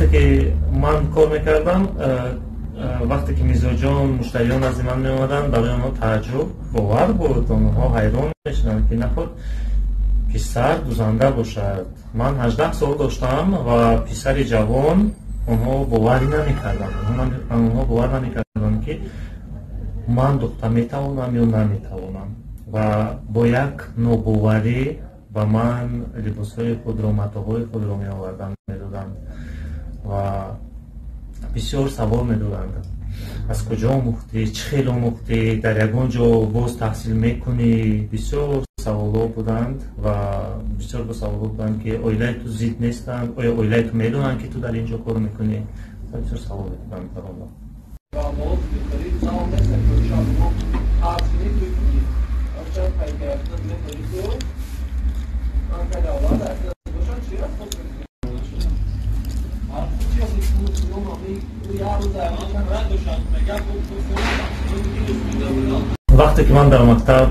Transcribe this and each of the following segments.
وقتی که من کار میکردم، وقتی که میزوجان مشتریان از من می اومدن، برای اونها تعجب باور بود. اونها حیران میشدن که نخود پسر دوزنده باشد. من 18 سال داشتم و پسر جوان، اونها باوری نمیکردن. اونها باور نمیکردن که من دختر میتوانم یا نمیتوانم و با یک ناباوری و من لباسهای خود را، متاهای خود را می آوردن، میدادند و بسیار سوال میدادند: از کجا آموختی؟ چه خیلی آموختی؟ در یگان جا باز تحصیل میکنی؟ بسیار سوالات بودند و بسیار با سوالات بودند که اویلای تو زید نیستند؟ آیا اویلای تو میدونند که تو در اینجا کار میکنی؟ بسیار سوال بودند در آنها. وقتی که من در مکتب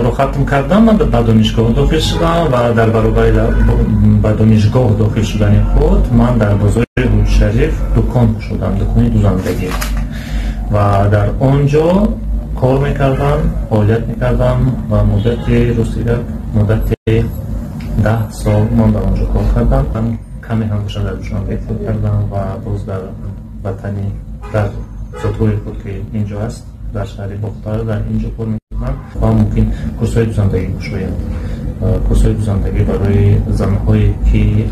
رو ختم کردم، من به دانشگاه داخل شدم و در برابر به دانشگاه داخل شدن خود من در بازار رود شریف دکان شدم، دکان دوزندگی، و در آنجا کار میکردم، فعالیت میکردم و مدت 10 سال من در آنجا کار کردم. من کمی هم در دوشنبه کار کردم و باز در وطنی، در سطوح خود که اینجا است، در شهر بختار، در اینجا کار میکنم و ممکن کورس‌های دوزندگی بشویم. کورس‌های دوزندگی برای زنهایی که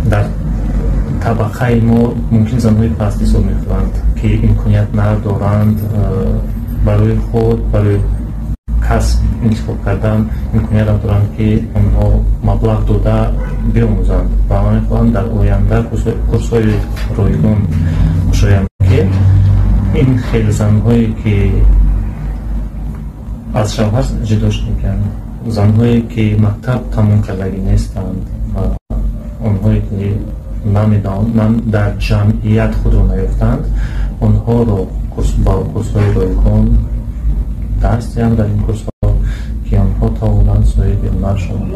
در طبقه ما ممکن زنهای پستی سال میخوانند که امکانیت ندارند برای خود، برای کسب انتخاب کردن، امکانیت ندارند که آنها مبلغ داده بیاموزند و من میخواهم در آینده کورس‌های رایگان بشویم که این خیلی زنهایی که از شوهر جداش میکنند، زنهایی که مکتب تمام کردگی نیستند و آنهایی که در جمعیت خود رو نیفتند، آنها رو با کورس‌های رایگان دست دهند در این کورس‌ها که آنها توانند صاحب هنر شوند.